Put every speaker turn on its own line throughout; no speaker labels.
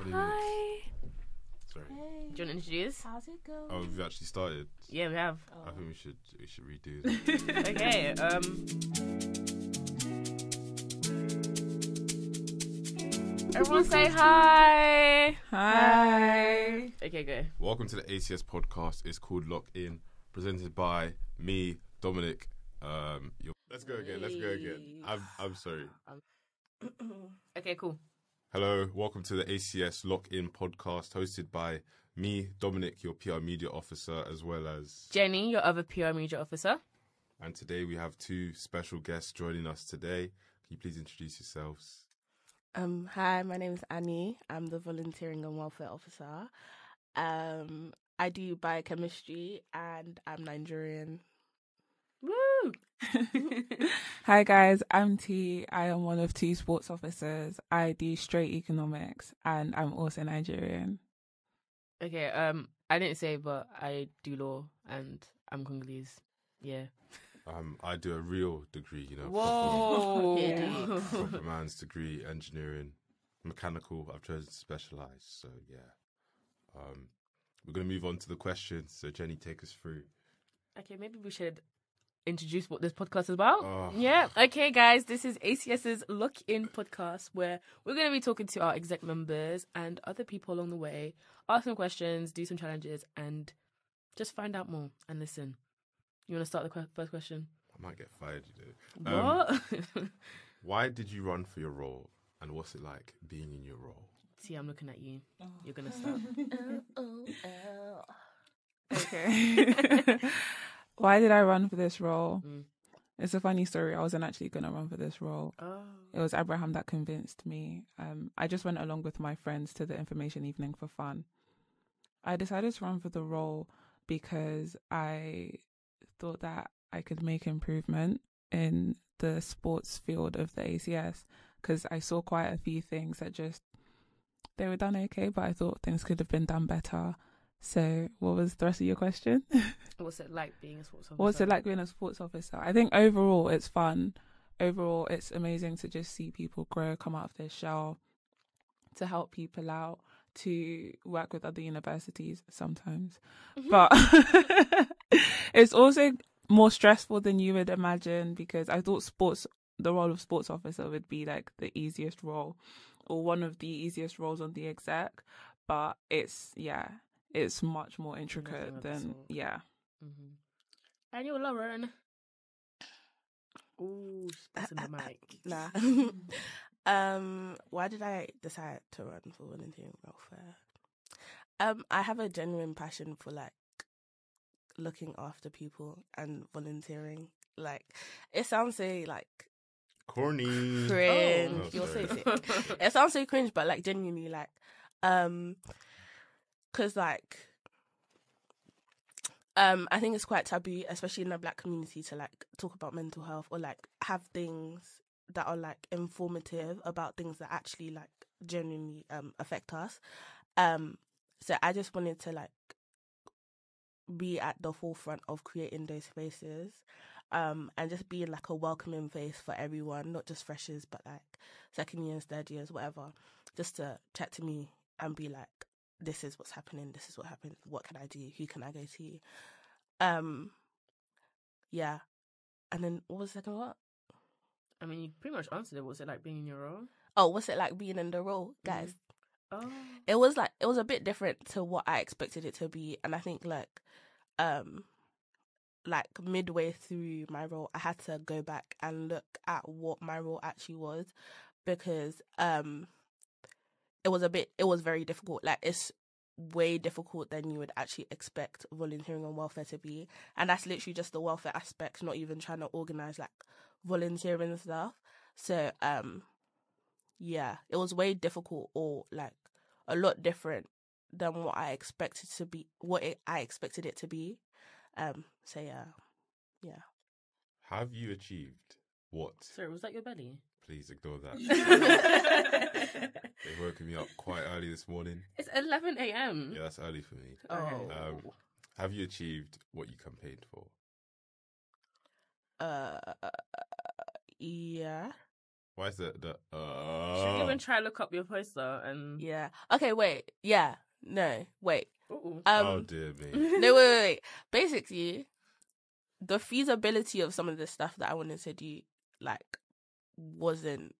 20 minutes.
Hi.
Sorry.
Hey. Do you want to introduce?
How's it going?
Oh, we've actually started.
Yeah, we have.
I think we should redo that.
Okay. Everyone say hi.
Hi.
Okay, go.
Welcome to the ACS podcast. It's called LockedIn, presented by me, Dominic. Let's go again. I'm sorry.
Okay, cool.
Hello, welcome to the ACS Lock-In podcast, hosted by me, Dominic, your PR media officer, as well as
Jenny, your other PR media officer.
And today we have two special guests joining us today. Can you please introduce yourselves?
Hi, my name is Annie. I'm the volunteering and welfare officer. I do biochemistry and I'm Nigerian.
Woo!
Hi guys, I'm T. I am one of two sports officers. I do straight economics and I'm also Nigerian.
Okay, I didn't say, but I do law and I'm Congolese. Yeah.
I do a real degree,
Whoa!
proper man's degree, engineering, mechanical. I've chosen to specialise, so yeah. We're going to move on to the questions. So Jenny, take us through.
Okay, maybe we should introduce what this podcast is about.
Oh.
Yeah. Okay, guys, this is ACS's Lock-In podcast, where we're going to be talking to our exec members and other people along the way, ask some questions, do some challenges, and just find out more and listen. You want to start the first question?
I might get fired, you know.
What?
Why did you run for your role, and what's it like being in your role?
See, I'm looking at you. You're going to start.
Okay. Why did I run for this role? It's a funny story. I wasn't actually going to run for this role.
Oh.
It was Abraham that convinced me. I just went along with my friends to the information evening for fun. I decided to run for the role because I thought that I could make improvement in the sports field of the ACS, because I saw quite a few things that they were done okay, but I thought things could have been done better. So what was the rest of your question?
What's it like being a sports officer?
What's it like being a sports officer? I think overall it's fun. Overall it's amazing to just see people grow, come out of their shell, to help people out, to work with other universities sometimes. But it's also more stressful than you would imagine, because I thought the role of sports officer would be like the easiest role or one of the easiest roles on the exec. But it's much more intricate than,
Anuolorun. Ooh, she's passing the mic.
Nah. Why did I decide to run for volunteering welfare? I have a genuine passion for like looking after people and volunteering. Like, it sounds so like
Corny.
cringe.
Oh,
You're so
sorry.
sick. It sounds so cringe, but like genuinely, like, because like, I think it's quite taboo, especially in the Black community, to like talk about mental health or like have things that are like informative about things that actually like genuinely affect us. So I just wanted to like be at the forefront of creating those spaces, and just being like a welcoming face for everyone, not just freshers, but like second years, third years, whatever, just to chat to me and be like, this is what's happening, this is what happened, what can I do, who can I go to? Yeah. And then what was the second one?
I mean, you pretty much answered it. What's it like being in your role?
Oh, what's it like being in the role, guys?
Oh.
It was a bit different to what I expected it to be, and I think like midway through my role, I had to go back and look at what my role actually was, because it was very difficult. Like, it's way difficult than you would actually expect volunteering and welfare to be, and that's literally just the welfare aspect, not even trying to organize like volunteering and stuff. So yeah, it was way difficult, or like a lot different than what I expected it to be. So yeah.
Have you achieved what?
Sorry, was that your belly?
Please ignore that. They woke me up quite early this morning.
It's 11 a.m.
Yeah, that's early for me.
Oh.
Have you achieved what you campaigned for?
Yeah.
Why is it that?
Should we even try to look up your poster and?
Yeah. Okay. Wait. Yeah. No. Wait.
Ooh.
Oh dear me.
No. Wait. Basically, the feasibility of some of the stuff that I wanted to do, like, wasn't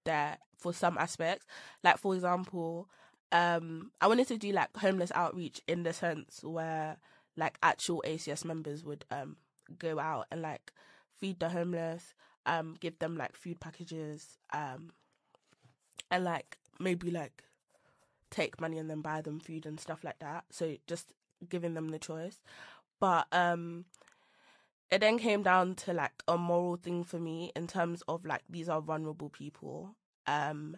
there for some aspects. Like, for example, I wanted to do like homeless outreach in the sense where like actual ACS members would go out and like feed the homeless, give them like food packages, and like maybe like take money and then buy them food and stuff like that. So just giving them the choice. But it then came down to like a moral thing for me in terms of like these are vulnerable people, and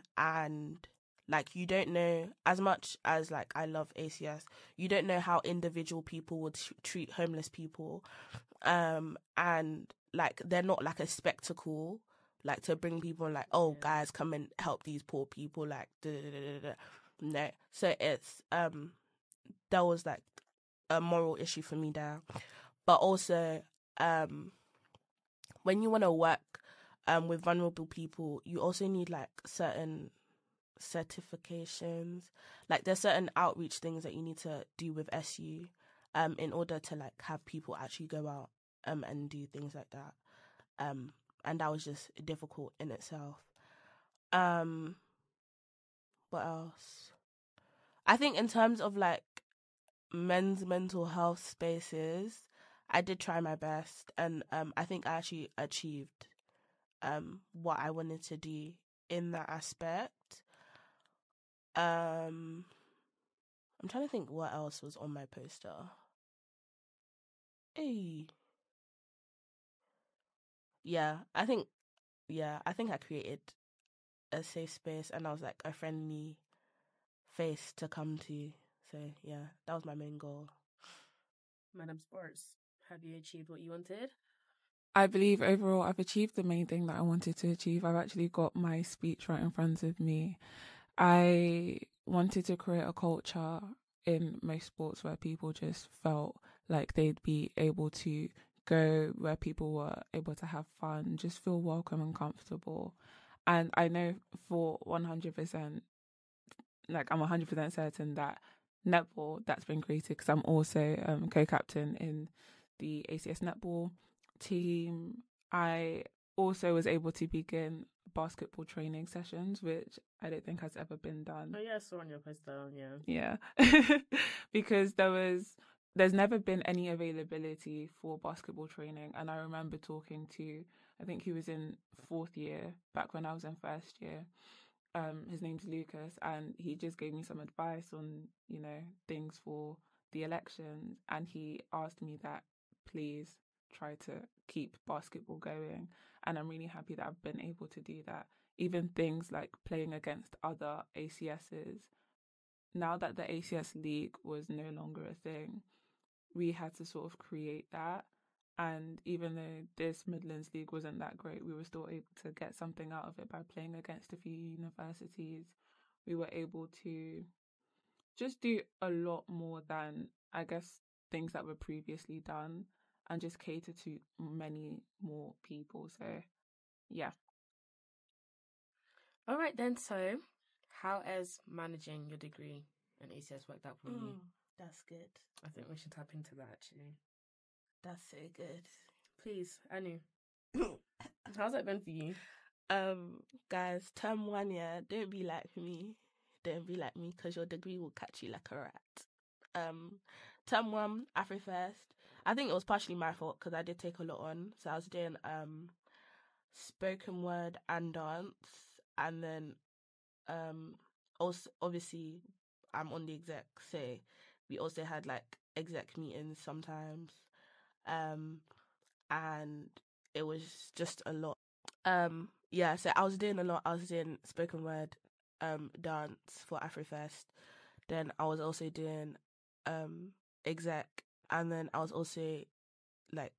like you don't know, as much as like I love ACS, you don't know how individual people would treat homeless people, and like they're not like a spectacle like to bring people like, oh guys, come and help these poor people, like no. So it's there was like a moral issue for me there. But also when you want to work with vulnerable people, you also need like certain certifications. Like there's certain outreach things that you need to do with SU in order to like have people actually go out and do things like that. And that was just difficult in itself. What else? I think in terms of like men's mental health spaces, I did try my best, and I think I actually achieved what I wanted to do in that aspect. I'm trying to think what else was on my poster. Hey. I think I created a safe space, and I was like a friendly face to come to. So yeah, that was my main goal.
Madam Sports, have you achieved what you wanted?
I believe overall I've achieved the main thing that I wanted to achieve. I've actually got my speech right in front of me. I wanted to create a culture in most sports where people just felt like they'd be able to go where people were able to have fun, just feel welcome and comfortable. And I know for 100%, like I'm 100% certain that netball, that's been created because I'm also co-captain in the ACS netball team. I also was able to begin basketball training sessions, which I don't think has ever been done.
Oh yeah, I saw on your poster, yeah.
Yeah. Because there's never been any availability for basketball training. And I remember talking to, I think he was in 4th year, back when I was in 1st year. His name's Lucas, and he just gave me some advice on, you know, things for the elections. And he asked me that please try to keep basketball going. And I'm really happy that I've been able to do that. Even things like playing against other ACSs. Now that the ACS League was no longer a thing, we had to sort of create that. And even though this Midlands League wasn't that great, we were still able to get something out of it by playing against a few universities. We were able to just do a lot more than, I guess, things that were previously done, and just cater to many more people. So, yeah.
All right then, so how has managing your degree and ACS worked out for you?
That's good.
I think we should tap into that actually.
That's so good.
Please, Anu. How's that been for you?
Guys, term 1, yeah, don't be like me. Don't be like me, because your degree will catch you like a rat. Term 1, Afro-First. I think it was partially my fault because I did take a lot on. So I was doing spoken word and dance, and then also obviously I'm on the exec, so we also had like exec meetings sometimes, and it was just a lot. So I was doing a lot. I was doing spoken word dance for Afro-Fest. Then I was also doing exec, and then I was also like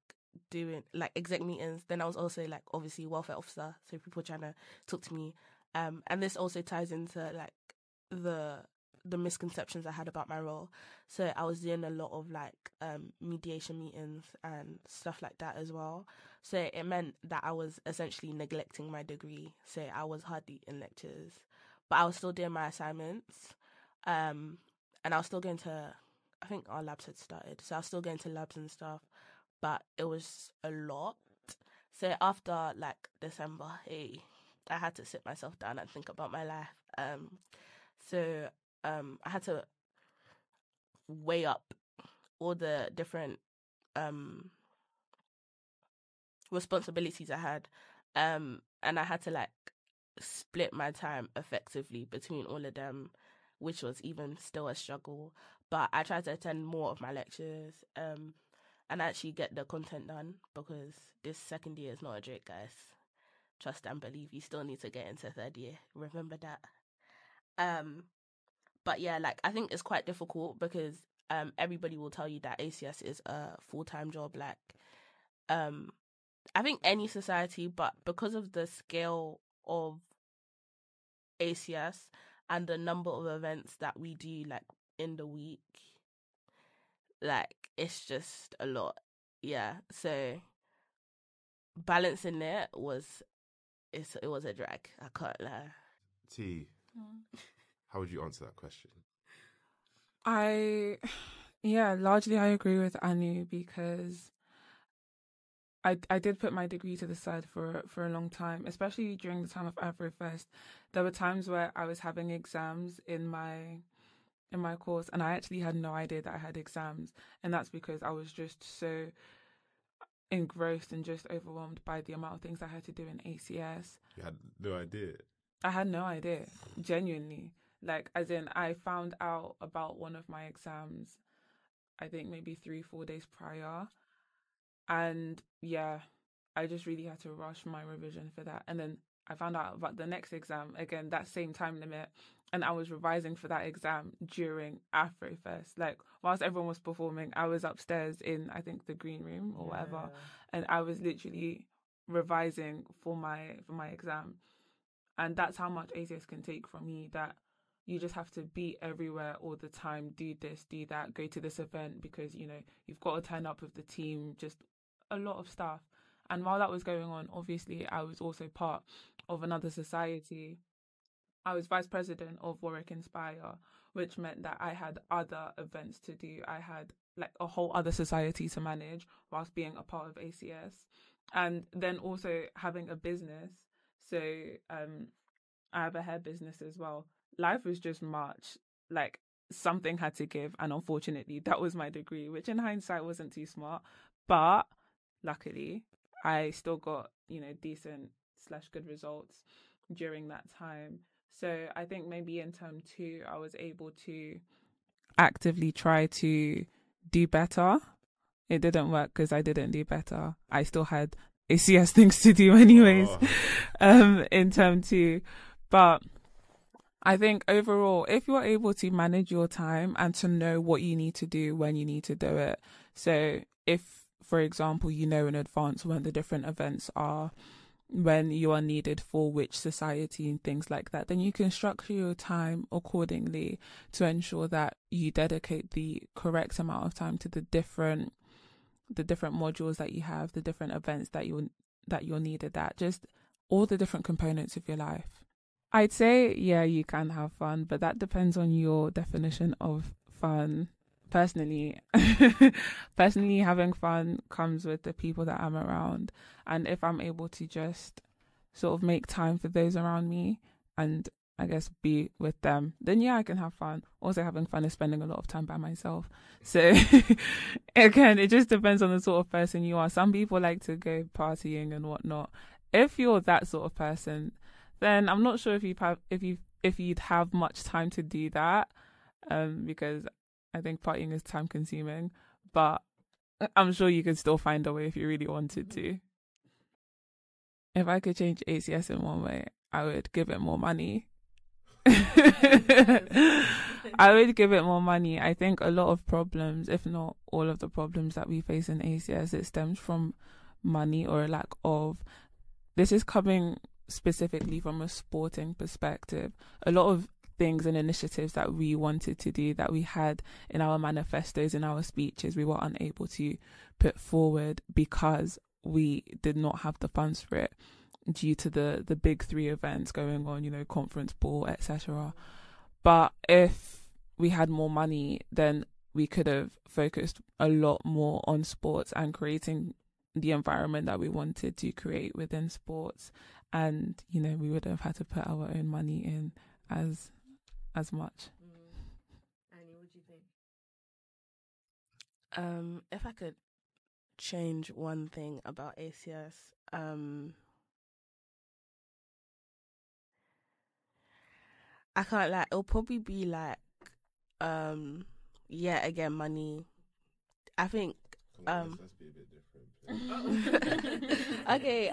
doing like exec meetings. Then I was also like obviously welfare officer, so people trying to talk to me. And this also ties into like the the misconceptions I had about my role. So I was doing a lot of like mediation meetings and stuff like that as well. So it meant that I was essentially neglecting my degree. So I was hardly in lectures, but I was still doing my assignments. And I was still going to, I think our labs had started, so I was still going to labs and stuff, but it was a lot. So after like December, I had to sit myself down and think about my life. So I had to weigh up all the different responsibilities I had, and I had to like split my time effectively between all of them, which was even still a struggle. But I tried to attend more of my lectures and actually get the content done, because this second year is not a joke, guys. Trust and believe, you still need to get into third year. Remember that. But yeah, like I think it's quite difficult because everybody will tell you that ACS is a full-time job. Like I think any society, but because of the scale of ACS and the number of events that we do like in the week, like it's just a lot. Yeah, so balancing it was a drag, I can't lie.
T, how would you answer that question?
Largely I agree with Anu, because I did put my degree to the side for a long time, especially during the time of Afro-Fest. There were times where I was having exams in my course, and I actually had no idea that I had exams, and that's because I was just so engrossed and just overwhelmed by the amount of things I had to do in ACS.
You had no idea?
I had no idea, genuinely. Like, as in, I found out about one of my exams, I think maybe 3-4 days prior. And yeah, I just really had to rush my revision for that. And then I found out about the next exam, again, that same time limit. And I was revising for that exam during Afro-Fest. Like, whilst everyone was performing, I was upstairs in, I think, the green room or whatever. And I was literally revising for my exam. And that's how much ACS can take from you, that you just have to be everywhere all the time, do this, do that, go to this event because, you know, you've got to turn up with the team, just a lot of stuff. And while that was going on, obviously, I was also part of another society. I was vice president of Warwick Inspire, which meant that I had other events to do. I had like a whole other society to manage whilst being a part of ACS. And then also having a business. So I have a hair business as well. Life was just much, like something had to give. And unfortunately, that was my degree, which in hindsight wasn't too smart. But luckily, I still got, you know, decent/good results during that time. So I think maybe in term 2, I was able to actively try to do better. It didn't work because I didn't do better. I still had ACS things to do anyways, in term 2. But I think overall, if you're able to manage your time and to know what you need to do when you need to do it. So if, for example, you know in advance when the different events are, when you are needed for which society and things like that, then you can structure your time accordingly to ensure that you dedicate the correct amount of time to the different modules that you have, the different events that you're needed at, just all the different components of your life. I'd say, yeah, you can have fun, but that depends on your definition of fun. Personally, having fun comes with the people that I'm around. And if I'm able to just sort of make time for those around me and I guess be with them, then yeah, I can have fun. Also, having fun is spending a lot of time by myself. So again, it just depends on the sort of person you are. Some people like to go partying and whatnot. If you're that sort of person, then I'm not sure if you'd have much time to do that, because I think partying is time consuming, but I'm sure you could still find a way if you really wanted to. If I could change ACS in one way, I would give it more money. I would give it more money. I think a lot of problems, if not all of the problems that we face in ACS, it stems from money or a lack of. This is coming specifically from a sporting perspective. A lot of things and initiatives that we wanted to do, that we had in our manifestos, in our speeches, we were unable to put forward because we did not have the funds for it due to the big three events going on, you know, conference, ball, etc. But if we had more money, then we could have focused a lot more on sports and creating the environment that we wanted to create within sports. And, you know, we wouldn't have had to put our own money in as much.
Annie, what do you think?
If I could change one thing about ACS, I can't lie, it'll probably be like, again, money. I think,
Let's be a bit different.
okay,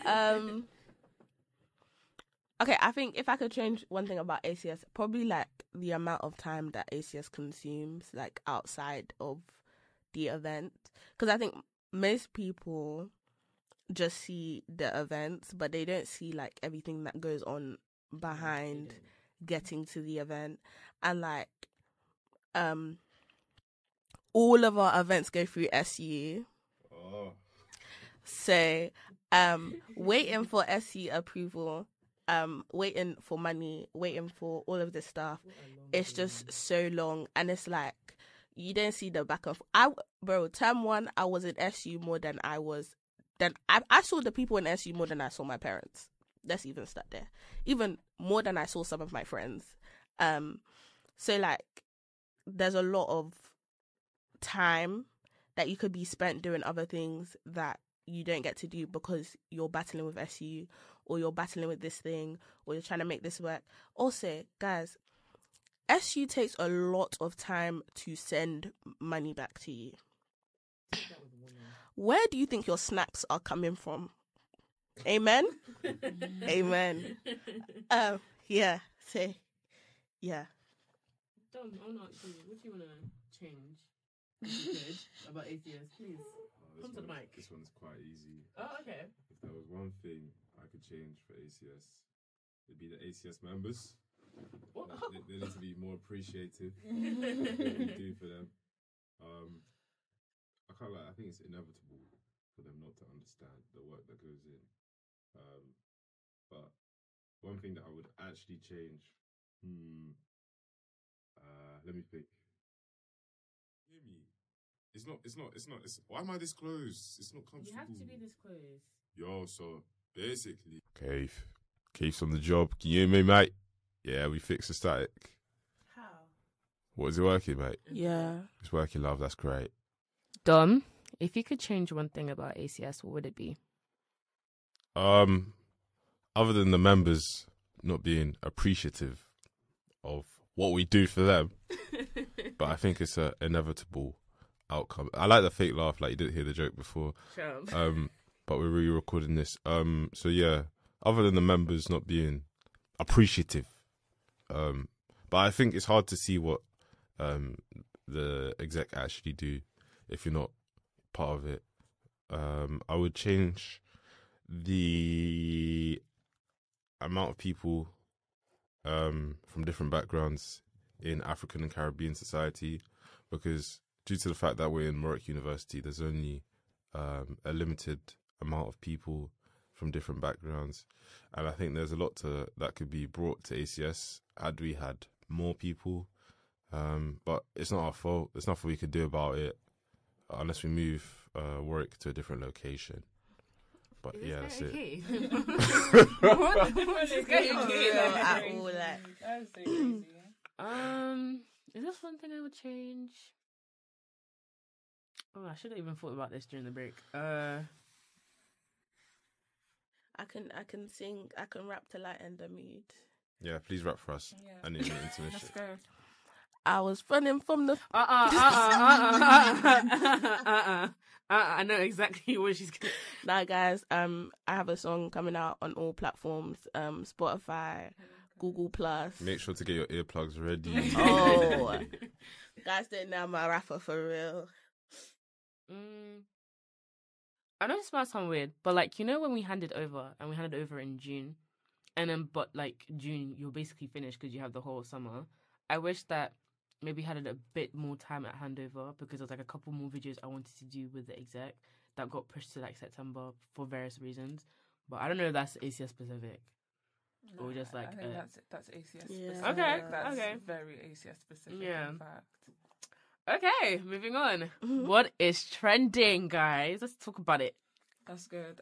okay, I think if I could change one thing about ACS, probably like the amount of time that ACS consumes, like outside of the event. Because I think most people just see the events, but they don't see like everything that goes on behind getting to the event. And like, all of our events go through SU.
Oh.
So, waiting for SU approval, waiting for money, waiting for all of this stuff, it's just so long. And it's like, you don't see the back of, term one, I was in SU more than I saw the people in SU more than I saw my parents. Let's even start there. Even more than I saw some of my friends. So like, there's a lot of time that you could be spent doing other things that you don't get to do because you're battling with SU, or you're battling with this thing, or you're trying to make this work. Also, guys, SU takes a lot of time to send money back to you. Where do you think your snacks are coming from? Amen? Amen. Yeah, say, yeah.
Dom, I'm not sure. What do you want to change? If you could, about ACS, please. Come to the mic.
This one's quite easy.
Oh, okay.
If there was one thing I could change for ACS, it'd be the ACS members.
What?
They need to be more appreciative of what we do for them. I think it's inevitable for them not to understand the work that goes in. But one thing that I would actually change, let me think. Hear me. It's why am I this close? It's not comfortable.
You have to be this close.
Yo, so basically, Keith's on the job. Can you hear me, mate? Yeah, we fixed the static.
How?
What, is it working, mate?
Yeah.
It's working, love. That's great.
Dom, if you could change one thing about ACS, what would it be?
Other than the members not being appreciative of what we do for them, but I think it's an inevitable outcome. I like the fake laugh, like you didn't hear the joke before. But we're re-recording this. So yeah, other than the members not being appreciative, but I think it's hard to see what the exec actually do if you're not part of it. I would change the amount of people from different backgrounds in African and Caribbean society, because due to the fact that we're in Warwick University, there's only a limited amount of people from different backgrounds, and I think there's a lot that could be brought to ACS had we had more people. But it's not our fault. There's nothing we can do about it unless we move Warwick to a different location. But yeah, that's it.
What is going on?
That's so crazy.
Is this one thing I would change? Oh, I should have even thought about this during the break.
I can sing, I can rap to lighten the mood.
Yeah, please rap for us.
Yeah.
I need an intermission.
Let's go.
I was running from the...
I know exactly what she's going to...
Nah, guys, I have a song coming out on all platforms, Spotify, Google+.
Make sure to get your earplugs ready.
Oh, guys don't know I'm a rapper for real.
I know this might sound weird, but like, you know when we handed over in June, and then but like June you're basically finished because you have the whole summer. I wish that maybe had a bit more time at handover because there's like a couple more videos I wanted to do with the exec that got pushed to like September for various reasons. But I don't know if that's ACS specific.
No,
or just like
I think that's ACS
Yeah.
specific.
Okay,
That's
okay.
very ACS specific.
Yeah.
In fact.
Okay, moving on.
Mhm.
What is trending, guys? Let's talk about it.
That's good.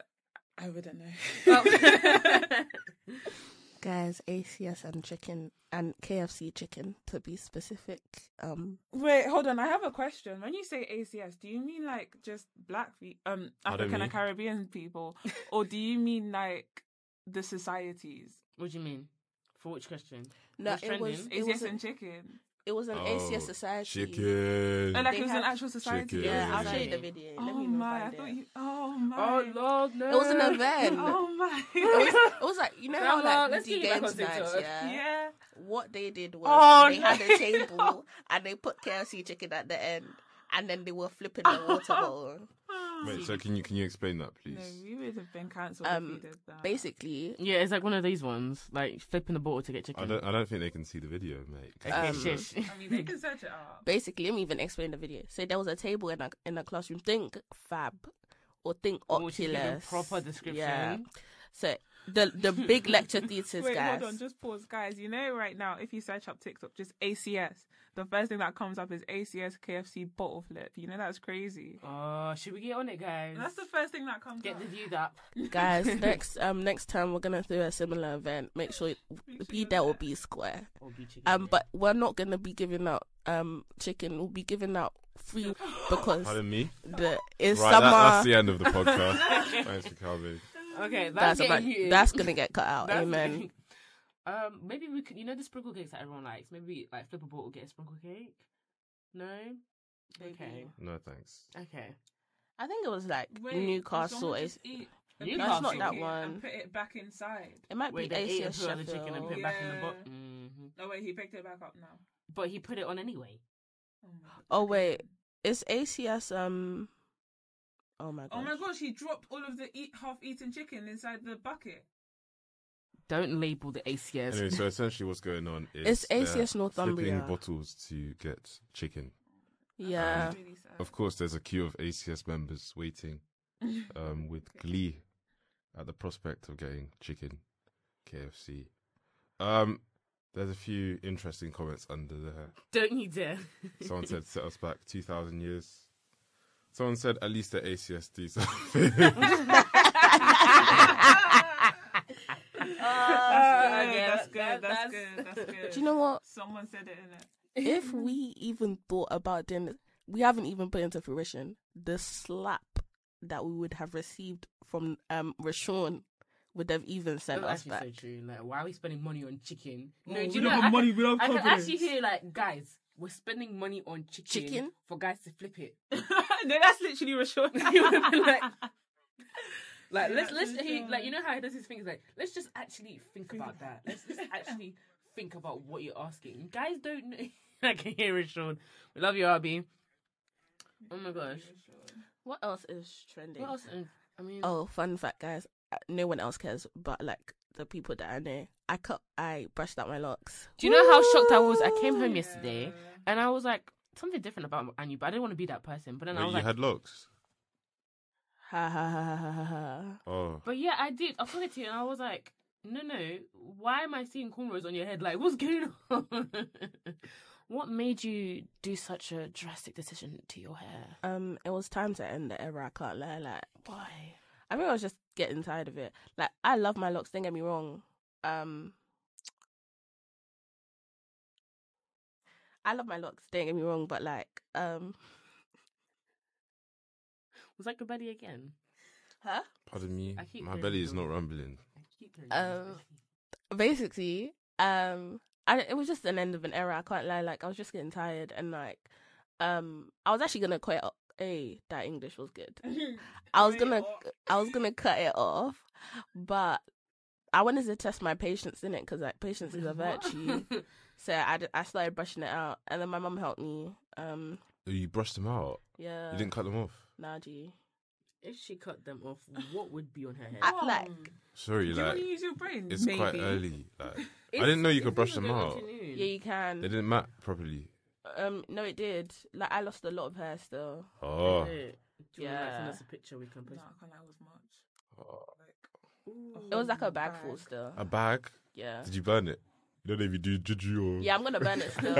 I wouldn't know.
Well,
Guys, ACS and chicken and KFC chicken to be specific.
Wait, hold on. I have a question. When you say ACS, do you mean like just black African
mean?
and Caribbean people, or do you mean like the societies?
what do you mean? For which question?
No,
What's
it was
trending?
it
ACS
was
and chicken.
it was an ACS society.
Chicken.
Oh, like
They
it was an
have
actual society.
chicken.
Yeah, I'll show you
Society.
the video. Let
Oh
me even
my! I
find
thought
it.
you. Oh my!
Oh Lord, no!
It was an event.
Oh my!
It was like, you know how
Grandma,
like
let's
the
get you back
games
on
nights,
TikTok.
yeah?
Yeah.
What they did was
Oh,
they
no.
had a table and they put KFC chicken at the end, and then they were flipping the water bottle.
Wait, so can you explain that, please?
No, we would have been cancelled if we did that.
Basically,
Yeah, it's like one of these ones, like flipping the bottle to get chicken.
I don't think they can see the video, mate.
Okay, shush.
I mean, they can search it up.
basically, let me even explain the video. So there was a table in a classroom. Think Fab or think
Oh, she's giving
Oculus.
proper description.
Yeah. So the big lecture theatres,
Wait,
guys.
hold on, just pause, guys. You know, right now, if you search up TikTok, just ACS, the first thing that comes up is ACS KFC bottle flip. You know, that's crazy.
Oh, should we get on it, guys?
That's the first thing that comes
Get
up.
the views up.
Guys, next time we're gonna do a similar event. Make sure be there or be square.
Or be chicken.
But we're not gonna be giving out chicken. We'll be giving out free because
Pardon me?
it's
Right,
summer.
that's the end of the podcast. Thanks for coming.
Okay,
That's gonna get cut out.
That's
Amen.
getting- maybe we could, the sprinkle cakes that everyone likes. Maybe like flip a bottle, get a sprinkle cake. No. Okay.
No, thanks.
Okay.
I think it was like
Wait,
Newcastle.
someone
It's,
just eat a
Newcastle.
piece of
No, it's not
that
chicken
one.
And put it back inside.
it might
Wait,
be
they ate and
ACS
put on the chicken and
Sheffield.
put it back in the
Yeah.
bottle.
Oh wait, he picked it back up now.
But he put it on anyway.
Oh, my God.
Oh wait, it's ACS. Oh my gosh.
Oh my gosh, he dropped all of the half-eaten chicken inside the bucket.
Don't label the ACS.
Anyway, so essentially what's going on is
It's ACS
they're
Northumbria.
flipping bottles to get chicken.
Yeah.
That's really sad.
Of course, there's a queue of ACS members waiting with glee at the prospect of getting chicken, KFC. There's a few interesting comments under there.
Don't you dare.
Someone said, set us back 2,000 years. Someone said, at least the ACS do something.
That's good.
Do you know what?
Someone said it in it.
If we even thought about doing this, we haven't even put into fruition the slap that we would have received from Rashawn would have even sent
That's
us back.
actually so true. Like, why are we spending money on chicken?
Oh,
do
we
you
don't
know?
have
I
money,
can,
we don't have
I can
confidence.
actually hear like, guys, we're spending money on chicken for guys to flip it.
No, that's literally Rashawn.
You would have been like,
Yeah,
let's
that's
he,
true.
like, you know how he does his things, like, let's just actually think about that. Let's just actually think about what you're asking. Guys don't know. I can hear it, Sean. We love you, Arby. Oh my gosh.
What else is trending?
What else? I mean,
Oh, fun fact, guys. No one else cares, but like the people that I know. I brushed out my locks.
do you know how shocked I was? I came home yesterday and I was like, something different about Anu, but I didn't want to be that person. But then I
Wait,
was
you
like,
had locks?
Ha ha ha ha ha ha.
Oh.
but yeah, I did. I put it to you and I was like, no. Why am I seeing cornrows on your head? Like, what's going on? What made you do such a drastic decision to your hair?
It was time to end the era. I can't lie. Like,
Why?
I think I was just getting tired of it. Like, I love my locks. Don't get me wrong. I love my locks. Don't get me wrong, but like,
Was that your belly again?
huh?
Pardon me.
I keep
My
hearing
belly is
the-
not rumbling.
I keep hearing this.
Basically, it was just an end of an era. I can't lie. Like, I was just getting tired, and like, I was actually gonna quit. Hey, that English was good. I was gonna cut it off, but I wanted to test my patience in it because like patience is a virtue. So I started brushing it out, and then my mum helped me.
Oh, you brushed them out?
Yeah.
You didn't cut them off?
Nah, G.
If she cut them off, what would be on her head?
I, like,
Sorry,
Do you want
like
to use your brain?
it's
Maybe.
quite early. Like I didn't know you could brush them out.
yeah, you can.
They didn't mat properly.
No, it did. Like, I lost a lot of hair still.
Oh,
Do you want to
Yeah.
send us a picture we can
No,
post?
I can't lie with much.
Oh.
Like,
It was like a
whole
bag full still.
A bag?
Yeah.
Did you burn it? You don't know if you do juju or...
Yeah, I'm gonna burn it still.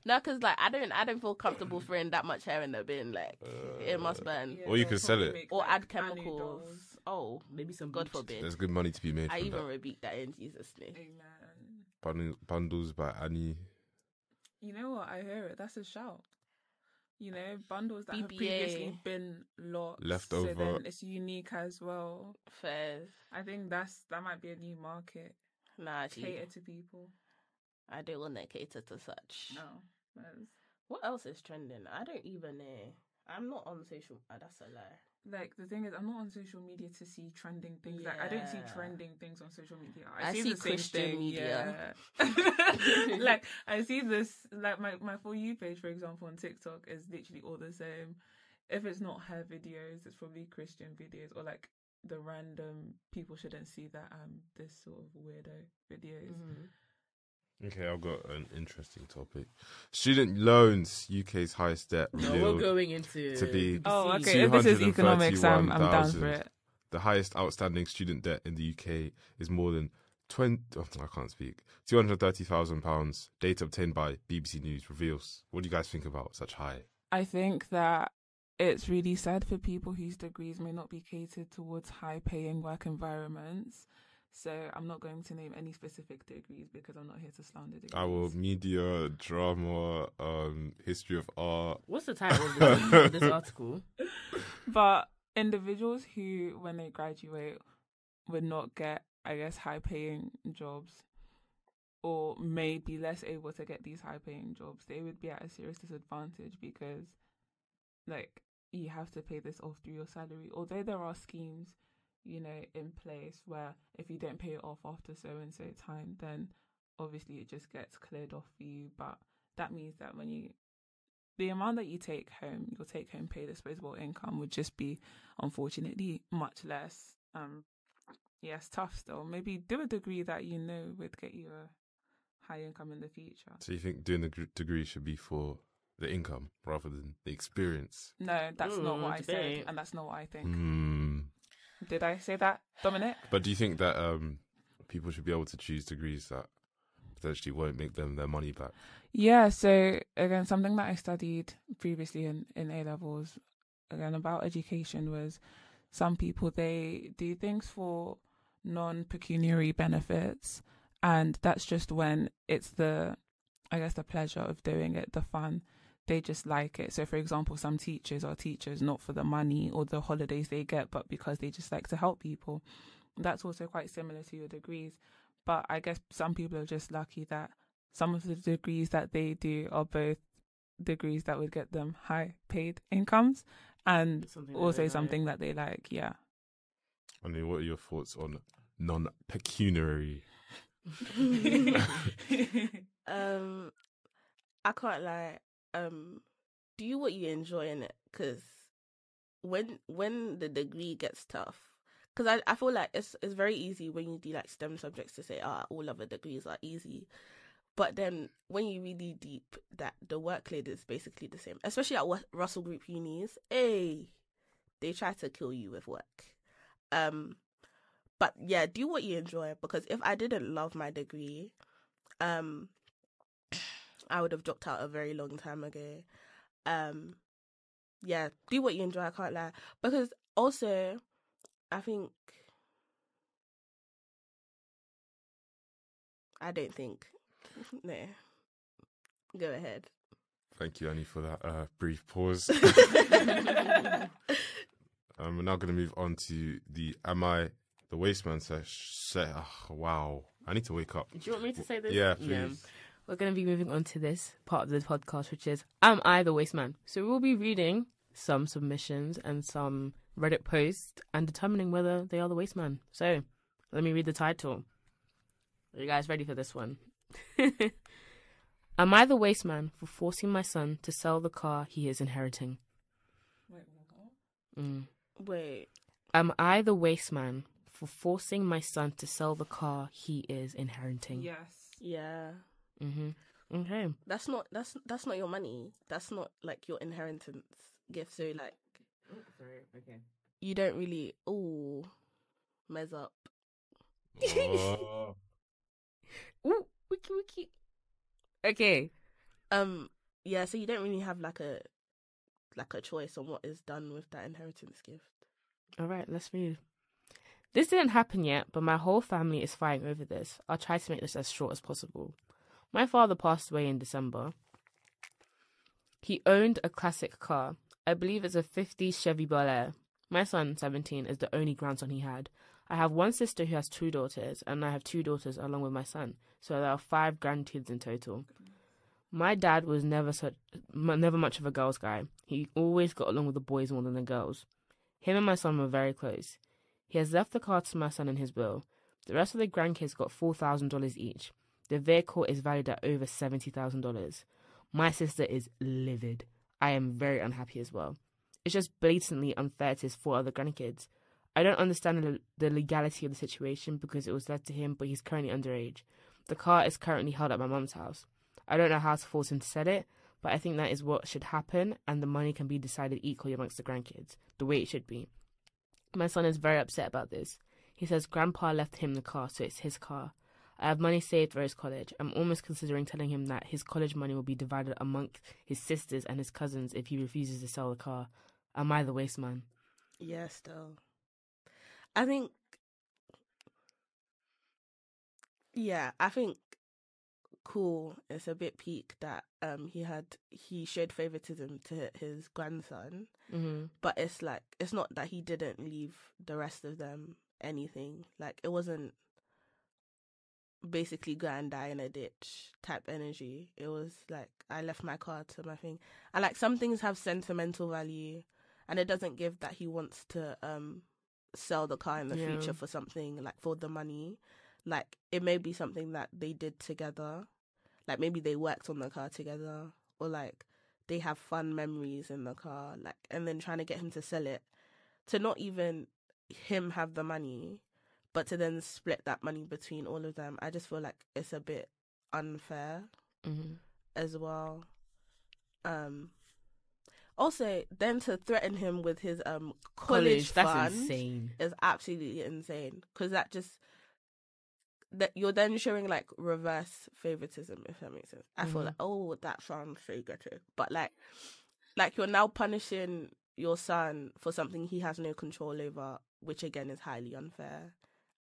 No, because like I don't feel comfortable throwing that much hair in the bin. Like it must burn.
Or you can sell it.
Or add chemicals. Oh,
Maybe some
God
bleach.
forbid.
There's good money to be made
I
from
even
that.
rebuke that in Jesus' name.
Amen.
Bundles by Annie.
You know what? I hear it. That's a shout. You know, bundles that have
BBA.
previously been locked.
Leftover.
So then it's unique as well.
Fairs.
I think that might be a new market.
Nah, actually,
Cater to people.
I don't want to cater to such.
No. That's-
What else is trending? I don't even know. I'm not on social. That's a lie.
Like, the thing is, I'm not on social media to see trending things. Like, I don't see
Yeah.
trending things on social media.
I see
the same
Christian
thing,
media.
yeah. Like, I see this, like, my For You page, for example, on TikTok is literally all the same. If it's not her videos, it's probably Christian videos, or, like, the random people shouldn't see that this sort of weirdo videos.
Okay, I've got an interesting topic. Student loans, UK's highest debt
No, we're
revealed
going into
to be
Oh, okay. If this is economics, I'm down for
231,000.
it.
The highest outstanding student debt in the UK is more than £230,000. Data obtained by BBC News reveals. What do you guys think about such high?
I think that it's really sad for people whose degrees may not be catered towards high-paying work environments. So I'm not going to name any specific degrees because I'm not here to slander degrees.
Our media, drama, history of art.
What's the title of this article?
But individuals who, when they graduate, would not get, I guess, high-paying jobs, or may be less able to get these high-paying jobs, they would be at a serious disadvantage because, like, you have to pay this off through your salary. Although there are schemes, you know, in place where if you don't pay it off after so and so time, then obviously it just gets cleared off for you. But that means that the amount that you take home, your take home pay, disposable income would just be, unfortunately, much less. Yes, tough still. Maybe do a degree that you know would get you a high income in the future.
So you think doing the degree should be for the income rather than the experience?
No, that's not what I said,
debate.
and that's not what I think. Did I say that, Dominic?
But do you think that people should be able to choose degrees that potentially won't make them their money back?
Yeah, so again, something that I studied previously in A-levels, again, about education was some people, they do things for non-pecuniary benefits, and that's just when it's the pleasure of doing it, the fun. They just like it. So, for example, some teachers are teachers not for the money or the holidays they get, but because they just like to help people. That's also quite similar to your degrees. But I guess some people are just lucky that some of the degrees that they do are both degrees that would get them high paid incomes and something that they like. Yeah.
I mean, what are your thoughts on non-pecuniary?
I can't lie. Do what you enjoy in it, because when the degree gets tough, because I feel like it's very easy when you do like STEM subjects to say all other degrees are easy, but then when you really deep that the workload is basically the same, especially at Russell Group unis. They try to kill you with work. But yeah, do what you enjoy, because if I didn't love my degree, I would have dropped out a very long time ago. Yeah, do what you enjoy, I can't lie. Because also, I don't think. No. Go ahead.
Thank you, Annie, for that brief pause. We're now going to move on to the Am I the Wasteman session. Wow. I need to wake up.
Do you want me to say this?
Yeah, please.
We're going to be moving on to this part of the podcast, which is Am I the Wasteman? So we'll be reading some submissions and some Reddit posts and determining whether they are the Wasteman. So let me read the title. Are you guys ready for this one? Am I the Wasteman for forcing my son to sell the car he is inheriting?
Wait, what?
Wait.
Am I the waste man for forcing my son to sell the car he is inheriting?
Yes.
Yeah.
Okay.
That's not your money. That's not like your inheritance gift. So like
Sorry. Okay.
you don't really mess up.
Oh.
Ooh, wiki. Okay.
Yeah, so you don't really have like a choice on what is done with that inheritance gift.
All right, let's read. This didn't happen yet, but my whole family is fighting over this. I'll try to make this as short as possible. My father passed away in December. He owned a classic car. I believe it's a 50s Chevy Bel Air. My son, 17, is the only grandson he had. I have one sister who has 2 daughters, and I have 2 daughters along with my son. So there are 5 grandkids in total. My dad was never much of a girls' guy. He always got along with the boys more than the girls. Him and my son were very close. He has left the car to my son in his will. The rest of the grandkids got $4,000 each. The vehicle is valued at over $70,000. My sister is livid. I am very unhappy as well. It's just blatantly unfair to his 4 other grandkids. I don't understand the legality of the situation because it was led to him, but he's currently underage. The car is currently held at my mum's house. I don't know how to force him to sell it, but I think that is what should happen, and the money can be decided equally amongst the grandkids, the way it should be. My son is very upset about this. He says Grandpa left him the car, so it's his car. I have money saved for his college. I'm almost considering telling him that his college money will be divided amongst his sisters and his cousins if he refuses to sell the car. Am I the waste man?
Yeah, still. I think cool. It's a bit peak that he showed favoritism to his grandson, but it's like it's not that he didn't leave the rest of them anything. Like it wasn't basically go and die in a ditch type energy. It was like I left my car to my thing, and like some things have sentimental value, and it doesn't give that he wants to sell the car in the future for something like for the money. Like it may be something that they did together, like maybe they worked on the car together, or like they have fun memories in the car, like, and then trying to get him to sell it, to not even him have the money, but to then split that money between all of them. I just feel like it's a bit unfair as well. Also, then to threaten him with his college
that's
fund
insane.
is absolutely insane, because that you're then showing like reverse favoritism, if that makes sense. I feel like, that sounds so ghetto, but like you're now punishing your son for something he has no control over, which again is highly unfair,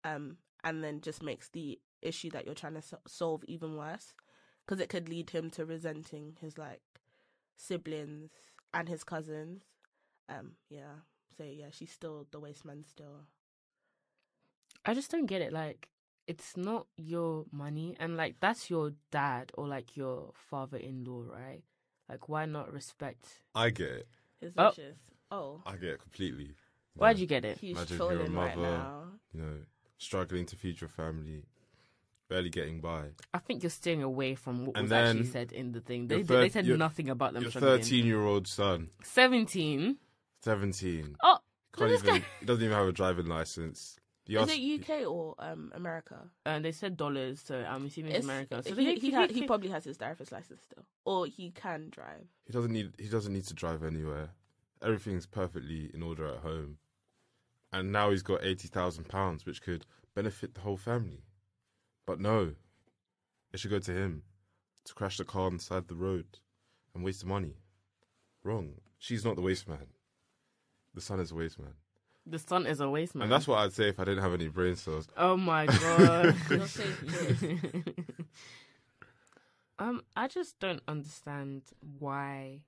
and then just makes the issue that you're trying to solve even worse, because it could lead him to resenting his like siblings and his cousins. So she's still the waste man still.
I just don't get it. Like, it's not your money, and like that's your dad or like your father-in-law, right? Like, why not respect
I get it.
His wishes.
I get it completely.
Why'd you get it?
He's
Imagine you're a
trolling right
mother,
now.
struggling to feed your family, barely getting by.
I think you're steering away from what
And
was
then
actually said in the thing. They said
your-
nothing about them
Your
struggling.
13-year-old son,
17.
17.
Oh,
He doesn't even have a driving license.
Is it UK or America?
and they said dollars, so I'm assuming it's America. So
he probably has his driver's license still, or he can drive.
He doesn't need to drive anywhere. Everything's perfectly in order at home. And now he's got £80,000, which could benefit the whole family. But no, it should go to him to crash the car on the side of the road and waste the money. Wrong. She's not the waste man. The son is the waste man.
The son is a waste man.
And that's what I'd say if I didn't have any brain cells.
Oh my god.
You're safe.
I just don't understand why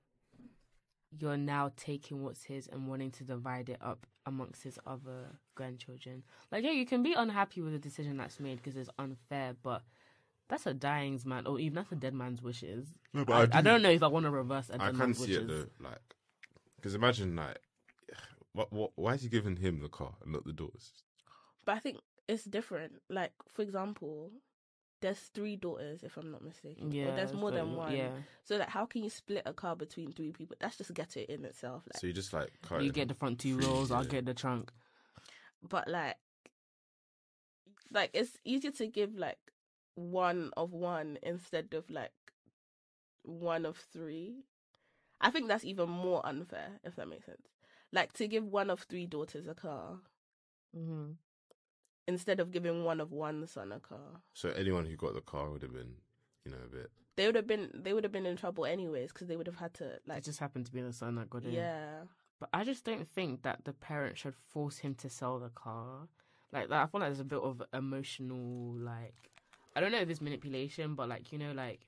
you're now taking what's his and wanting to divide it up amongst his other grandchildren. Like, yeah, you can be unhappy with the decision that's made because it's unfair, but that's a dying man, or even that's a dead man's wishes.
No, but
I don't know if I want to reverse a
I
dead
can
man's
see
wishes.
it though, like, because imagine like, why is he giving him the car and not the daughters?
But I think it's different. Like, for example, there's 3 daughters, if I'm not mistaken.
Yeah,
Or there's more than one.
Yeah,
So, like, how can you split a car between 3 people? That's just ghetto in itself. Like,
So you just like cut
you
it
get the front 2
free,
rows. I'll
yeah.
get the trunk.
but like it's easier to give like 1 of 1 instead of like 1 of 3. I think that's even more unfair, if that makes sense. Like to give 1 of 3 daughters a car
Mm-hmm.
instead of giving 1 of 1 son a car.
So anyone who got the car would have been, you know, a bit.
They would have been in trouble anyways because they would have had to
It
like
just happened to be the son that got in.
yeah.
But I just don't think that the parent should force him to sell the car. Like, I feel like there's a bit of emotional, like, I don't know if it's manipulation, but, like, you know, like,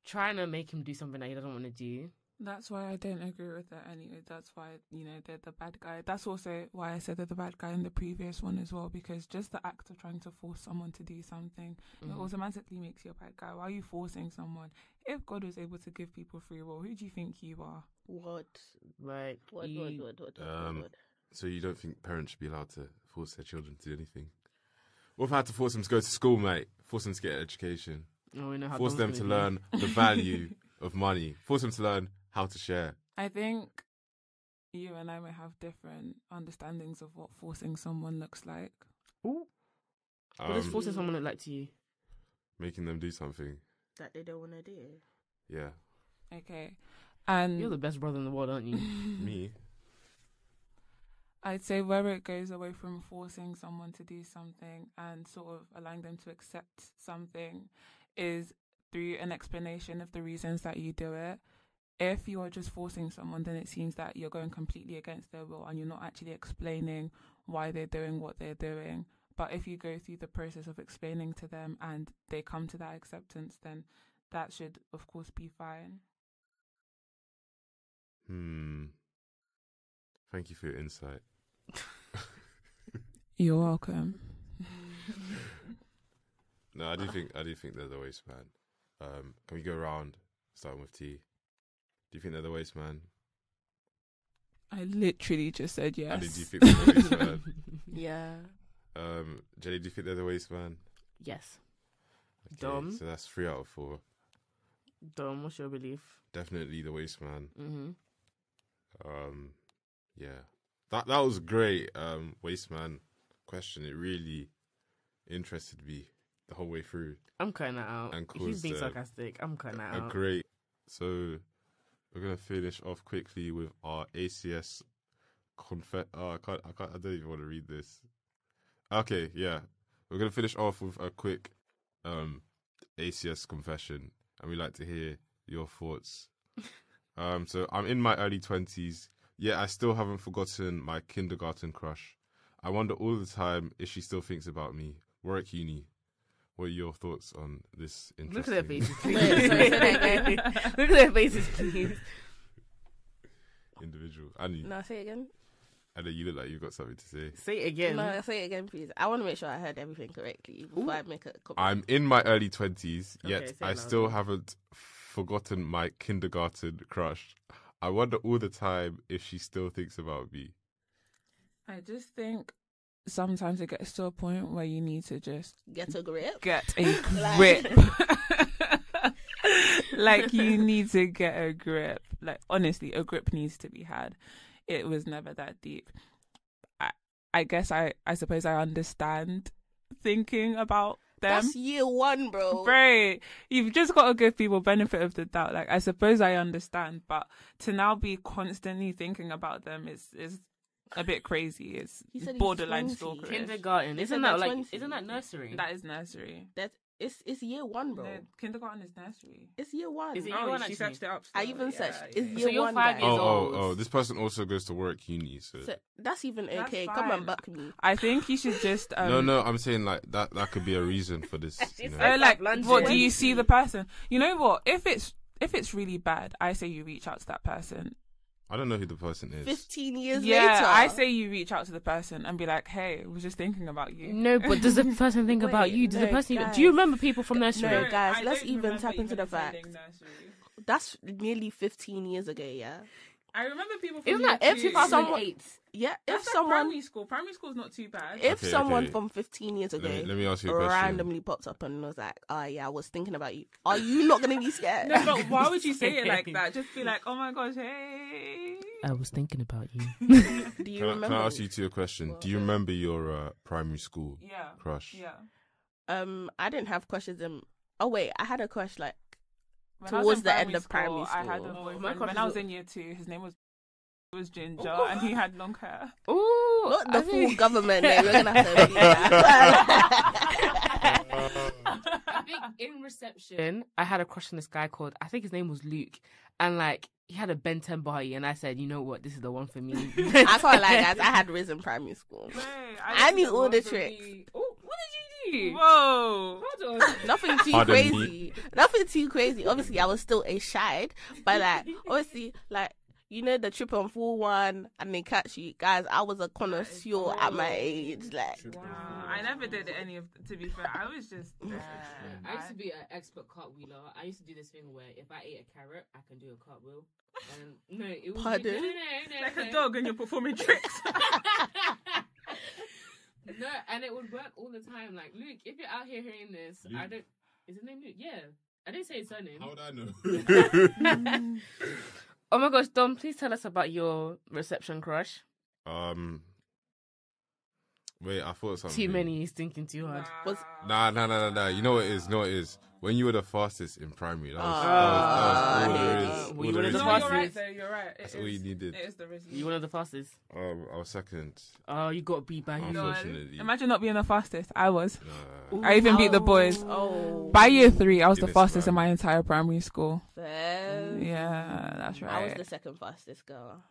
trying to make him do something that he doesn't want to do.
That's why I don't agree with that anyway. That's why, you know, they're the bad guy. That's also why I said they're the bad guy in the previous one as well, because just the act of trying to force someone to do something, it automatically makes you a bad guy. Why are you forcing someone? If God was able to give people free will, who do you think you are?
What?
Like,
What?
So you don't think parents should be allowed to force their children to do anything? What if I had to force them to go to school, mate? Force them to get an education.
Oh, we know how
Force them
Dom's
to
gonna
learn the value of money. Force them to learn how to share.
I think you and I may have different understandings of what forcing someone looks like.
Ooh. What does forcing someone look like to you?
Making them do something.
That they don't want to do.
Yeah.
Okay. And
You're the best brother in the world, aren't you?
Me?
I'd say where it goes away from forcing someone to do something and sort of allowing them to accept something is through an explanation of the reasons that you do it. If you are just forcing someone, then it seems that you're going completely against their will and you're not actually explaining why they're doing what they're doing. But if you go through the process of explaining to them and they come to that acceptance, then that should, of course, be fine.
Thank you for your insight.
You're welcome.
No, I do think they're the waistman. Can we go around, starting with T? Do you think they're the waistman?
I literally just said yes.
And do you think they're the waistman?
Yeah.
Jenny, do you think they're the waistman?
Yes.
Okay,
Dom?
so that's 3 out of 4.
Dom, what's your belief?
Definitely the waistman.
Mm-hmm.
Yeah. That was great. Waistman question. It really interested me the whole way through.
I'm cutting that out.
And
He's being
caused,
sarcastic. I'm cutting that out.
Great. So we're gonna finish off quickly with our ACS I don't even want to read this. Okay, yeah. We're gonna finish off with a quick ACS confession, and we'd like to hear your thoughts. So I'm in my early 20s, yet I still haven't forgotten my kindergarten crush. I wonder all the time if she still thinks about me. Warwick Uni. What are your thoughts on this interesting...
Look at their faces, please. Look at their faces, please.
individual. Annie,
No, say it again.
I know you look like you've got something to say.
Say it again.
No, say it again, please. I want to make sure I heard everything correctly before I make a comment.
I'm in my early 20s, yet
Okay, say it
I
louder.
still haven't forgotten my kindergarten crush. I wonder all the time if she still thinks about me.
I just think sometimes it gets to a point where you need to just
Get a grip.
get a grip. Like, you need to get a grip. Like, honestly, a grip needs to be had. It was never that deep. I guess I suppose I understand thinking about them.
That's year 1, bro.
Right. You've just got to give people benefit of the doubt. Like, I suppose I understand, but to now be constantly thinking about them is a bit crazy. It's
He said he's
borderline
20.
stalker.
Kindergarten.
They
Isn't
said
that
they're
like?
20.
Isn't that nursery?
That is nursery.
It's year 1, bro.
No, kindergarten is nursery.
It's year 1.
Is it year
Oh,
one,
she
actually?
searched it up.
I
still.
even
Yeah,
searched.
yeah,
It's
yeah.
year
So you're
1.
5
guys.
years old.
Oh, this person also goes to Warwick Uni, so...
So that's even
That's
okay.
fine.
Come on, buck me.
I think you should just
No, I'm saying like that could be a reason for this. You know?
It's
like,
London.
what do you see the person? You know what? If it's really bad, I say you reach out to that person.
I don't know who the person is.
15 years
Yeah,
later.
I say you reach out to the person and be like, "Hey, I was just thinking about you."
No, but does the person think
Wait,
about you? Does the
no,
person?
guys.
Do you remember people from nursery?
No, guys,
I
let's
don't
even
remember
tap into
even
the fact.
attending nursery.
That's nearly 15 years ago, yeah?
I remember people from
Isn't
year
that
if
2008?
Yeah,
That's
if
like
someone
primary school's not too bad.
if
Okay,
someone
okay.
from 15 years ago
Let me ask you a question.
randomly popped up and was like, "Oh yeah, I was thinking about you," are you not gonna be scared?
No, but why would you say it like that? Just be like, oh my gosh, hey.
I was thinking about you.
Do you
Can
remember?
I ask you two a question? Do you remember your primary school
Yeah.
crush?
Yeah.
I didn't have crushes in. Oh wait, I had a crush like
When I was
towards
in
the end of primary
I had a
school.
boyfriend.
My crush
When I was
was-
in year 2, his name was Ginger, and he had long hair.
Ooh,
Not the
I
full
think-
government name. We're gonna have to read that.
I think in reception, I had a crush on this guy called, I think his name was Luke. And like, he had a Ben 10 body. And I said, you know what? This is the one for me.
I can't lie, guys. I had Riz in primary school.
Wait,
I knew
didn't
all the
want to
tricks.
be-
Oh, what did you do?
Whoa.
Hold on.
Nothing too
Pardon me?
crazy. Nothing too crazy. Obviously, I was still a shide, but like, obviously, like, you know, the trip on full one and they catch you guys. I was a connoisseur at my age. Like,
Wow. I never did any of. To be fair, I was just.
I used to be an expert cartwheeler. I used to do this thing where if I ate a carrot, I can do a cartwheel. And no, it was
Pardon?
No,
like a dog and you're performing tricks.
No, and it would work all the time. Like, Luke, if you're out here hearing this,
Luke?
I don't. Is his name Luke? Yeah, I didn't say his surname.
How would I know?
Oh my gosh, Dom, please tell us about your reception crush.
Wait, I thought something.
Too many, he's thinking too hard.
Nah. You know what it is? You know what it is? When you were the fastest in primary, that was
Ah,
all there
I
is.
hate
All
it. Were you
there
one of
is.
the
No,
fastest?
you're right. Though you're right.
That's all you needed.
It is the reason.
You one of the fastest.
I was second.
Oh, you got beat by you.
No.
Unfortunately.
Imagine not being the fastest. I was.
Nah.
I even beat the boys.
Oh,
By year 3, I was
In
the
its
fastest in
prime.
my entire primary school.
fair.
Yeah, that's right.
I was the second fastest girl.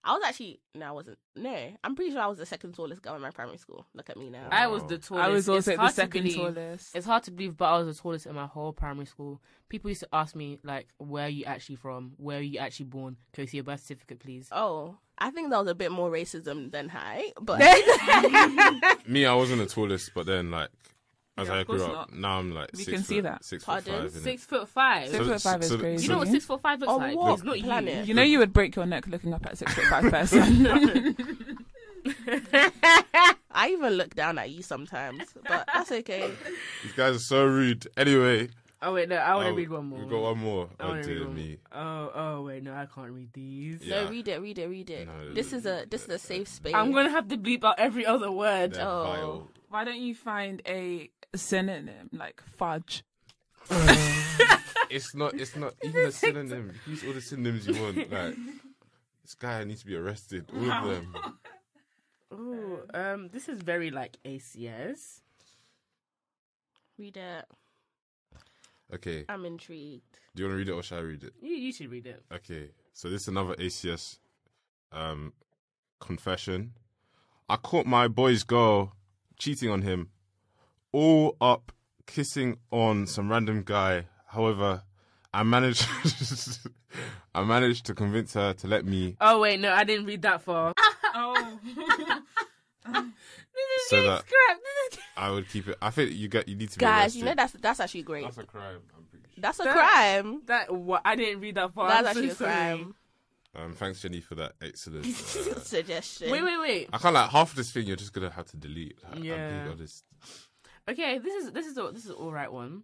I was actually no, I wasn't. No, I'm pretty sure I was the second tallest girl in my primary school. Look at me now.
I was the tallest.
I was also
It's
the
hard to
second
believe.
tallest.
It's hard to believe, but I was the tallest in my whole primary school. People used to ask me, like, where are you actually from? Where are you actually born? Can we see your birth certificate, please?
Oh, I think that was a bit more racism than height, but
Me, I wasn't the tallest, but then like as
Yeah,
I
of
grew
course
up,
not.
now I'm like
We
6
can
foot,
see that.
6
Pardon?
foot 5. innit?
6'5".
Six foot five is crazy.
You know what 6'5" looks
On
like?
what
It's not
planet?
you.
You know you would break your neck looking up at 6'5" person.
I even look down at you sometimes. But that's okay.
These guys are so rude. Anyway,
Oh wait, no, I want to read one more.
We've got one more.
I
Oh
wanna read
dear
one
me.
more. Oh wait, no, I can't read these.
Yeah.
No, read it.
No,
This is a safe space.
I'm gonna have to bleep out every other word.
They're
Oh.
vile.
Why don't you find a synonym like fudge?
It's not even a synonym. Use all the synonyms you want. Like this guy needs to be arrested. All of them.
Ooh, this is very like ACS.
Read it.
Okay.
I'm intrigued.
Do you want to read it or shall I read it?
You should read it.
Okay. So this is another ACS confession. I caught my boy's girl cheating on him, all up kissing on some random guy. However, I managed to convince her to let me
Oh wait, no, I didn't read that far.
Oh.
so that
Crap.
I would keep it. I think you need to be
Guys,
arrested.
you know that's actually great.
That's a crime. I'm pretty sure.
That's a crime.
That what? I didn't read that far.
That's
I'm
actually
so
a
sorry.
crime.
Thanks Jenny for that excellent.
Suggestion.
Wait.
I can't like half of this thing. You're just gonna have to delete. I'm
Yeah.
being honest.
Okay, this is all right one.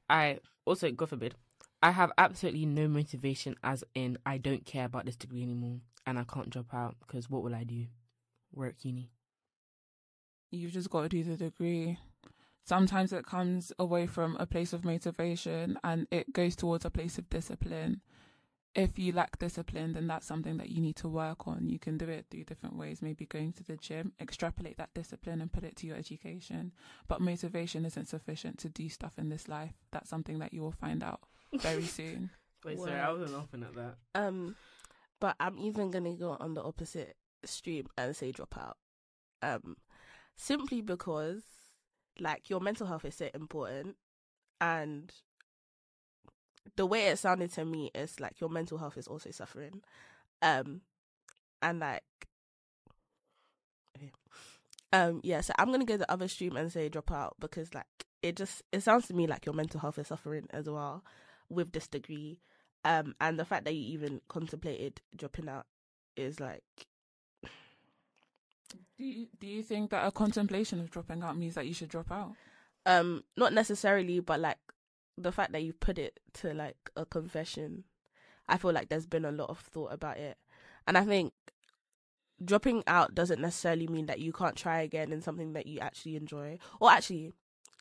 I also, God forbid, I have absolutely no motivation. As in, I don't care about this degree anymore, and I can't drop out because what will I do? Work uni.
You've just got to do the degree. Sometimes it comes away from a place of motivation and it goes towards a place of discipline. If you lack discipline, then that's something that you need to work on. You can do it through different ways, maybe going to the gym, extrapolate that discipline and put it to your education. But motivation isn't sufficient to do stuff in this life. That's something that you will find out very soon.
Wait, sorry, I wasn't laughing at that.
But I'm even gonna go on the opposite stream and say drop out. Simply because like your mental health is so important, and the way it sounded to me is like your mental health is also suffering. And like okay. Yeah, so I'm gonna go the other stream and say drop out because like it sounds to me like your mental health is suffering as well with this degree. And the fact that you even contemplated dropping out is like...
Do you think that a contemplation of dropping out means that you should drop out?
Not necessarily, but like the fact that you put it to like a confession, I feel like there's been a lot of thought about it. And I think dropping out doesn't necessarily mean that you can't try again in something that you actually enjoy. Or actually,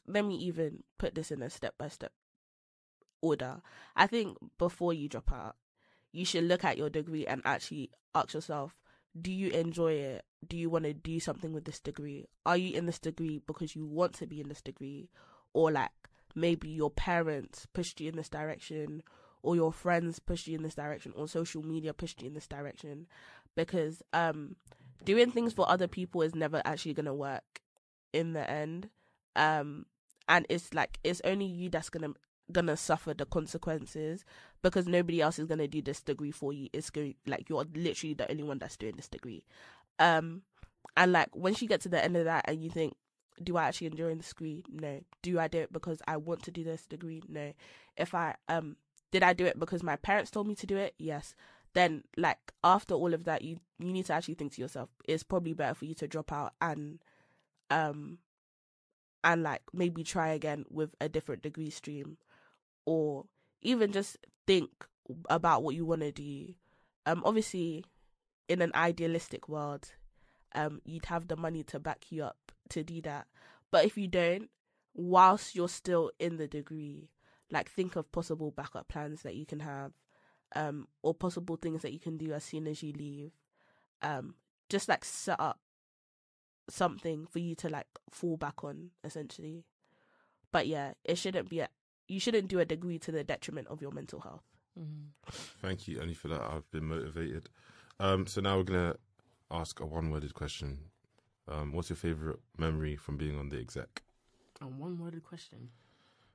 let me even put this in a step-by-step order. I think before you drop out, you should look at your degree and actually ask yourself, do you enjoy it? Do you want to do something with this degree? Are you in this degree because you want to be in this degree? Or like maybe your parents pushed you in this direction, or your friends pushed you in this direction, or social media pushed you in this direction? Because doing things for other people is never actually going to work in the end. And it's like, it's only you that's gonna suffer the consequences, because nobody else is gonna do this degree for you. It's going, like, you're literally the only one that's doing this degree. And like once you get to the end of that and you think, do I actually enjoy this degree? No. Do I do it because I want to do this degree? No. If I did I do it because my parents told me to do it? Yes. Then like after all of that, you need to actually think to yourself, it's probably better for you to drop out and like maybe try again with a different degree stream, or even just think about what you want to do. Obviously, in an idealistic world, you'd have the money to back you up to do that. But if you don't, whilst you're still in the degree, like think of possible backup plans that you can have, or possible things that you can do as soon as you leave. Just like set up something for you to like fall back on, essentially. But yeah, you shouldn't do a degree to the detriment of your mental health.
Thank you, Annie, for that. I've been motivated. So now we're going to ask a one-worded question. What's your favourite memory from being on the exec?
A one-worded question?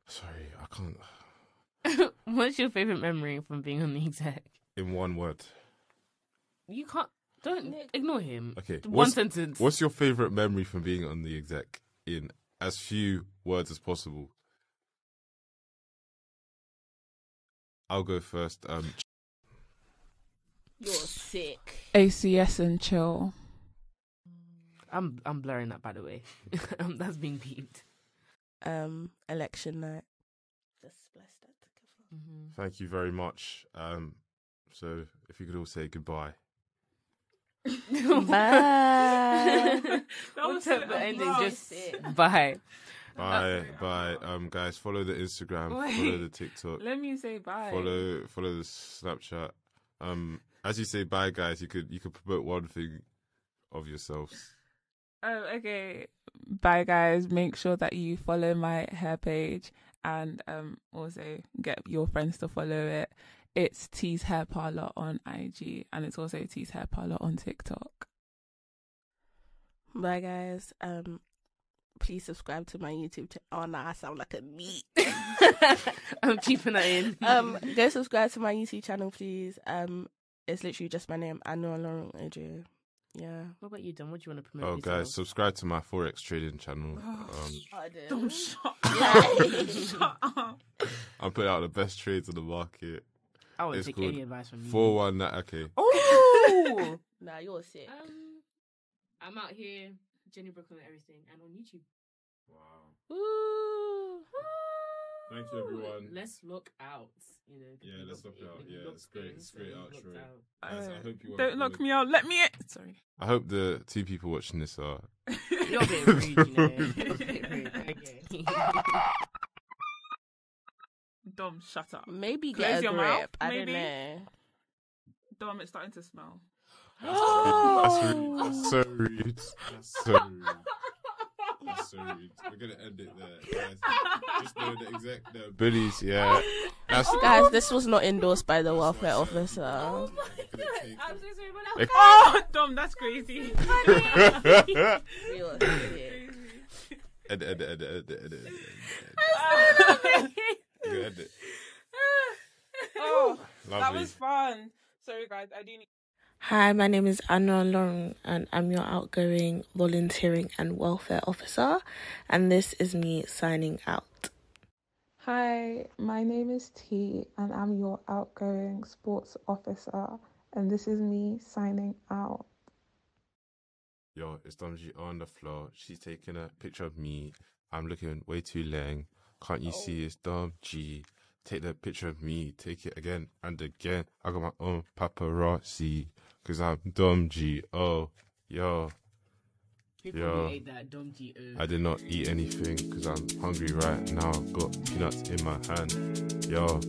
Sorry, I can't.
What's your favourite memory from being on the exec?
In one word.
You can't. Don't ignore him.
Okay.
One sentence.
What's your favourite memory from being on the exec in as few words as possible? I'll go first.
You're sick.
ACS and chill.
I'm blurring that, by the way. That's being beeped.
Election night. Just splice that together.
Thank you very much. So if you could all say goodbye.
Bye.
That was
the ending. Just bye.
Bye. Guys, follow the Instagram, follow the TikTok.
Let me say bye.
Follow the Snapchat. As you say bye, guys, you could promote one thing of yourselves.
Oh, okay. Bye, guys. Make sure that you follow my hair page and also get your friends to follow it. It's T's Hair Parlor on IG, and it's also T's Hair Parlor on TikTok.
Bye, guys. Please subscribe to my YouTube channel. Oh, no, I sound like a meat.
I'm keeping that in.
Go subscribe to my YouTube channel, please. It's literally just my name, Anuolorun. Yeah.
What about you, Don? What do you want to promote?
Oh, guys, subscribe to my Forex trading channel.
Don't shut up.
I'm putting out the best trades on the market.
I won't take any advice from you.
419. Okay.
Oh!
Nah, you're sick.
I'm out here, Jenny Brooklyn and everything, and on YouTube.
Wow.
Ooh.
Thank you, everyone.
Let's look out.
Yeah, let's look out. Yeah, it's great. It's great outro.
Guys,
I hope you
don't lock me out. Let me in. Sorry.
I hope the two people watching this are.
You're being rude, you know. You're being rude. Okay.
Dom, shut up.
Maybe
Close
get a
your
grip.
mouth,
I
maybe.
don't know.
Dom, it's starting to smell.
That's rude. That's so rude. That's so rude. That's so rude. We're gonna end it there, guys. Just know the exec, the bullies. Yeah.
Guys, this was not endorsed by the welfare officer.
Oh my god! I'm so sorry about that.
Oh, Dom, that's crazy.
You're
Edit. Edit.
Oh, that
Lovely.
was fun. Sorry, guys. I do need.
Hi, my name is Anuolorun, and I'm your outgoing volunteering and welfare officer, and this is me signing out.
Hi, my name is T, and I'm your outgoing sports officer, and this is me signing out.
Yo, it's Dom G on the floor. She's taking a picture of me. I'm looking way too lame. Can't you see it's Dom G? Take the picture of me. Take it again and again. I got my own paparazzi. Cause I'm Dom G. Oh, yo.
People
Yo.
ate that dumb G.O.
I did not eat anything because I'm hungry right now. Got peanuts in my hand. Yo.